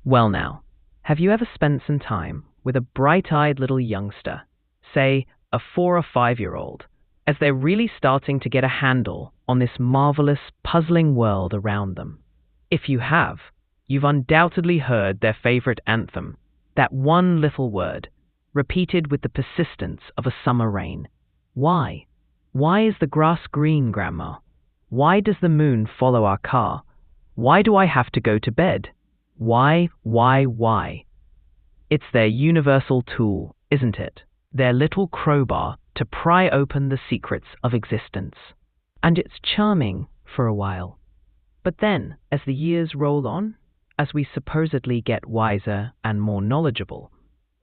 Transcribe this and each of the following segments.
Well now, have you ever spent some time with a bright-eyed little youngster, say a 4 or 5-year-old, as they're really starting to get a handle on this marvelous, puzzling world around them? If you have, you've undoubtedly heard their favorite anthem, that one little word, repeated with the persistence of a summer rain. Why? Why is the grass green, Grandma? Why does the moon follow our car? Why do I have to go to bed? Why? It's their universal tool, isn't it? Their little crowbar to pry open the secrets of existence. And it's charming for a while. But then, as the years roll on, as we supposedly get wiser and more knowledgeable,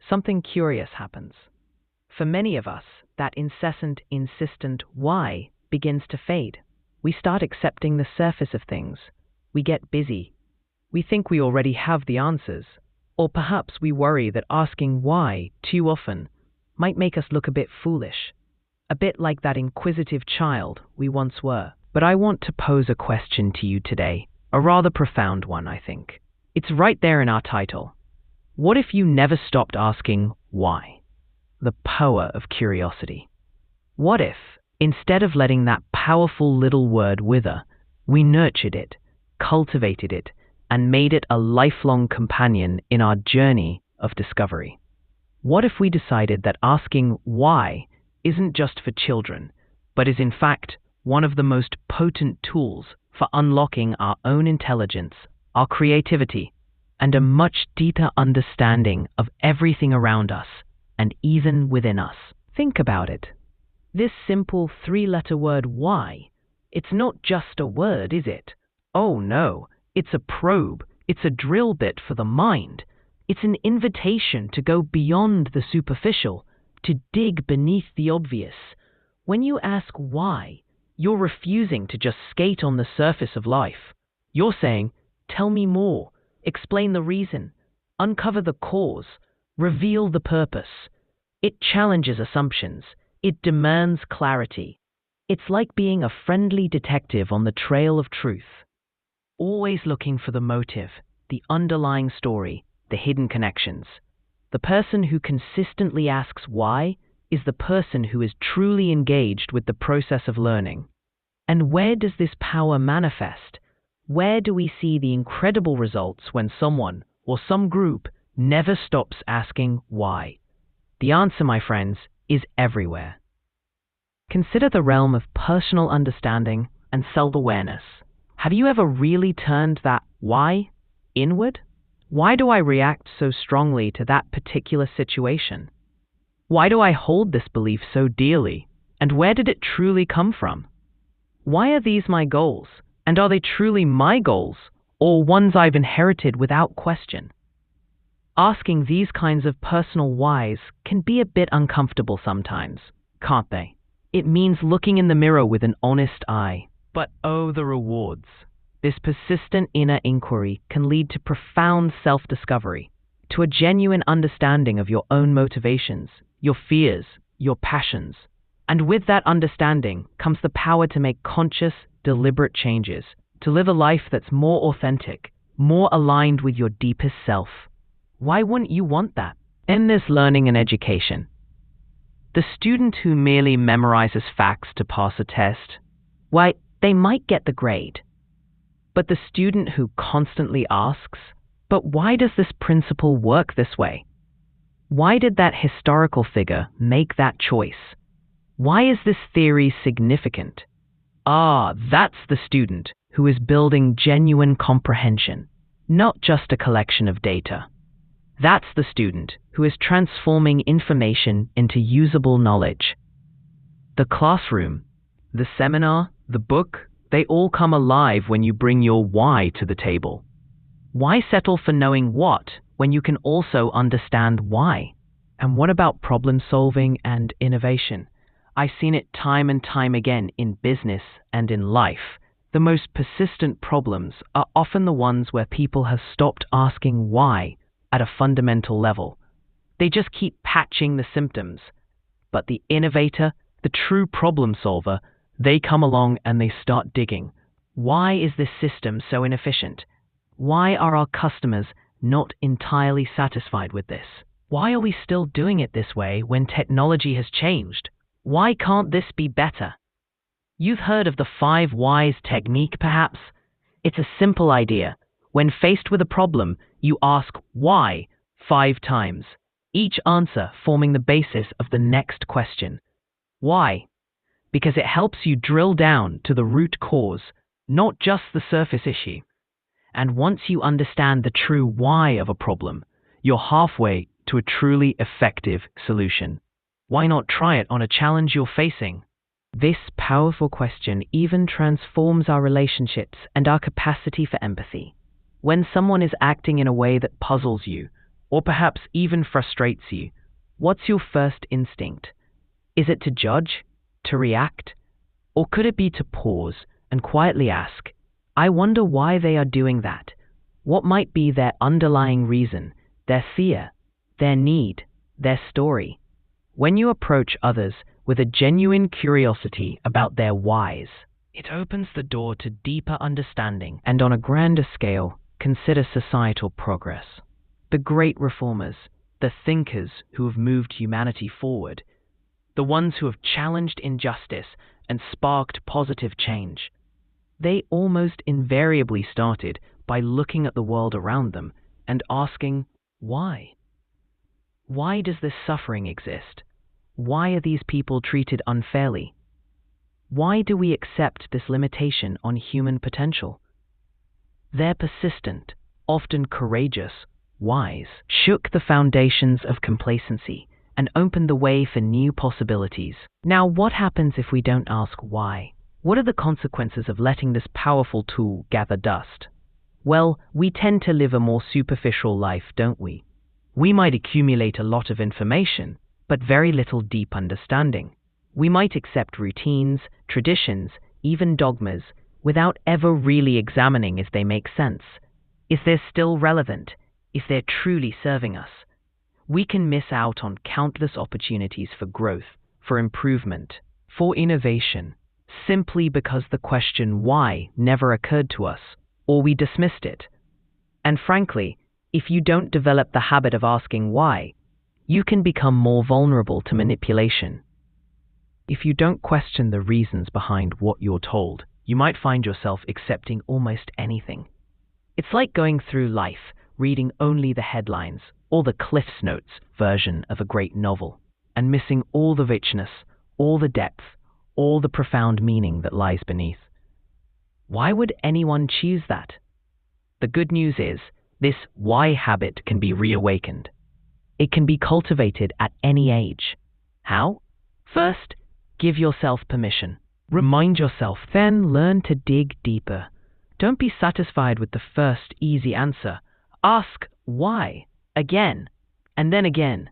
something curious happens. For many of us, that incessant, insistent why begins to fade. We start accepting the surface of things. We get busy. We think we already have the answers. Or perhaps we worry that asking why too often might make us look a bit foolish. A bit like that inquisitive child we once were. But I want to pose a question to you today. A rather profound one, I think. It's right there in our title. What if you never stopped asking why? The power of curiosity. What if, instead of letting that powerful little word wither, we nurtured it, cultivated it, and made it a lifelong companion in our journey of discovery? What if we decided that asking why isn't just for children, but is in fact one of the most potent tools for unlocking our own intelligence, our creativity, and a much deeper understanding of everything around us and even within us? Think about it. This simple 3-letter word why, it's not just a word, is it? Oh no, it's a probe, it's a drill bit for the mind. It's an invitation to go beyond the superficial, to dig beneath the obvious. When you ask why, you're refusing to just skate on the surface of life. You're saying, tell me more, explain the reason, uncover the cause, reveal the purpose. It challenges assumptions. It demands clarity. It's like being a friendly detective on the trail of truth, always looking for the motive, the underlying story, the hidden connections. The person who consistently asks why is the person who is truly engaged with the process of learning. And where does this power manifest? Where do we see the incredible results when someone or some group never stops asking why? The answer, my friends, is everywhere. Consider the realm of personal understanding and self-awareness. Have you ever really turned that why inward? Why do I react so strongly to that particular situation? Why do I hold this belief so dearly? And where did it truly come from? Why are these my goals? And are they truly my goals, or ones I've inherited without question? Asking these kinds of personal whys can be a bit uncomfortable sometimes, can't they? It means looking in the mirror with an honest eye. But oh, the rewards. This persistent inner inquiry can lead to profound self-discovery, to a genuine understanding of your own motivations, your fears, your passions. And with that understanding comes the power to make conscious, deliberate changes, to live a life that's more authentic, more aligned with your deepest self. Why wouldn't you want that? In this learning and education, the student who merely memorizes facts to pass a test, why, they might get the grade. But the student who constantly asks, but why does this principle work this way? Why did that historical figure make that choice? Why is this theory significant? That's the student who is building genuine comprehension, not just a collection of data. That's the student who is transforming information into usable knowledge. The classroom, the seminar, the book, they all come alive when you bring your why to the table. Why settle for knowing what when you can also understand why? And what about problem solving and innovation? I've seen it time and time again in business and in life. The most persistent problems are often the ones where people have stopped asking why at a fundamental level. They just keep patching the symptoms. But the innovator, the true problem solver, they come along and they start digging. Why is this system so inefficient? Why are our customers not entirely satisfied with this. Why are we still doing it this way when technology has changed? Why can't this be better? You've heard of the 5 whys technique, perhaps? It's a simple idea. When faced with a problem, you ask why 5 times, each answer forming the basis of the next question. Why? Because it helps you drill down to the root cause, not just the surface issue. And once you understand the true why of a problem, you're halfway to a truly effective solution. Why not try it on a challenge you're facing? This powerful question even transforms our relationships and our capacity for empathy. When someone is acting in a way that puzzles you, or perhaps even frustrates you, what's your first instinct? Is it to judge, to react, or could it be to pause and quietly ask, I wonder why they are doing that? What might be their underlying reason, their fear, their need, their story? When you approach others with a genuine curiosity about their whys, it opens the door to deeper understanding and, on a grander scale, consider societal progress. The great reformers, the thinkers who have moved humanity forward, the ones who have challenged injustice and sparked positive change, they almost invariably started by looking at the world around them and asking, why? Why does this suffering exist? Why are these people treated unfairly? Why do we accept this limitation on human potential? Their persistent, often courageous, whys shook the foundations of complacency and opened the way for new possibilities. Now, what happens if we don't ask why? What are the consequences of letting this powerful tool gather dust? Well, we tend to live a more superficial life, don't we? We might accumulate a lot of information, but very little deep understanding. We might accept routines, traditions, even dogmas, without ever really examining if they make sense, if they're still relevant, if they're truly serving us. We can miss out on countless opportunities for growth, for improvement, for innovation, simply because the question why never occurred to us, or we dismissed it. And frankly, if you don't develop the habit of asking why, you can become more vulnerable to manipulation. If you don't question the reasons behind what you're told, you might find yourself accepting almost anything. It's like going through life, reading only the headlines or the Cliff's Notes version of a great novel, and missing all the richness, all the depth, all the profound meaning that lies beneath. Why would anyone choose that? The good news is, this why habit can be reawakened. It can be cultivated at any age. How? First, give yourself permission. Remind yourself, then learn to dig deeper. Don't be satisfied with the first easy answer. Ask why again, and then again.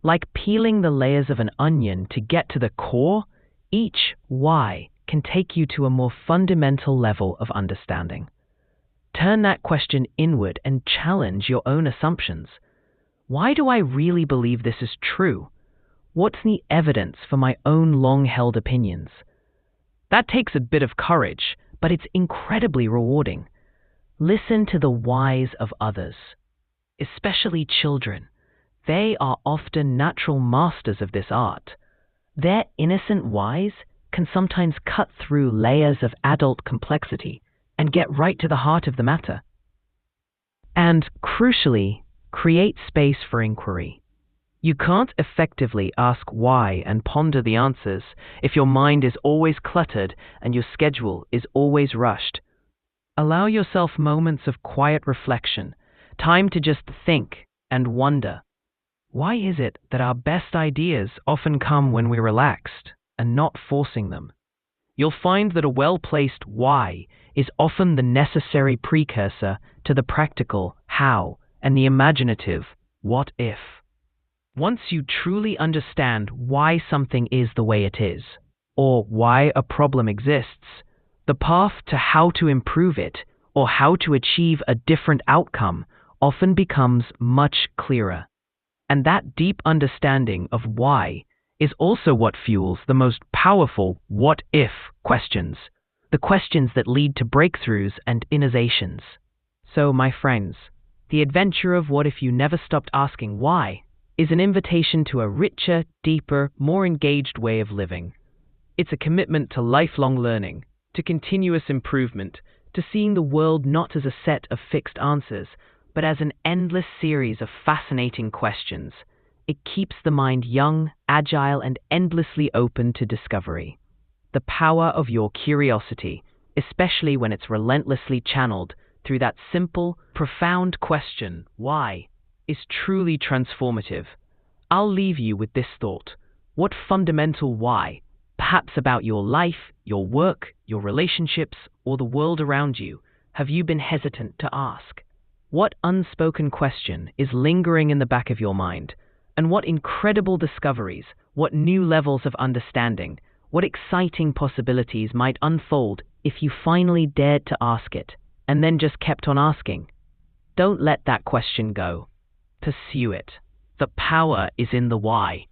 Like peeling the layers of an onion to get to the core, each why can take you to a more fundamental level of understanding. Turn that question inward and challenge your own assumptions. Why do I really believe this is true? What's the evidence for my own long-held opinions? That takes a bit of courage, but it's incredibly rewarding. Listen to the whys of others, especially children. They are often natural masters of this art. Their innocent whys can sometimes cut through layers of adult complexity and get right to the heart of the matter. And, crucially, create space for inquiry. You can't effectively ask why and ponder the answers if your mind is always cluttered and your schedule is always rushed. Allow yourself moments of quiet reflection, time to just think and wonder. Why is it that our best ideas often come when we're relaxed and not forcing them? You'll find that a well-placed why is often the necessary precursor to the practical how and the imaginative what if. Once you truly understand why something is the way it is, or why a problem exists, the path to how to improve it or how to achieve a different outcome often becomes much clearer. And that deep understanding of why is also what fuels the most powerful what-if questions, the questions that lead to breakthroughs and innovations. So, my friends, The adventure of what if you never stopped asking why is an invitation to a richer, deeper, more engaged way of living. It's a commitment to lifelong learning, to continuous improvement, to seeing the world not as a set of fixed answers, but as an endless series of fascinating questions. It keeps the mind young, agile, and endlessly open to discovery. The power of your curiosity, especially when it's relentlessly channeled through that simple, profound question, why, is truly transformative. I'll leave you with this thought. What fundamental why, perhaps about your life, your work, your relationships, or the world around you, have you been hesitant to ask? What unspoken question is lingering in the back of your mind? And what incredible discoveries, what new levels of understanding, what exciting possibilities might unfold if you finally dared to ask it, and then just kept on asking? Don't let that question go. Pursue it. The power is in the why.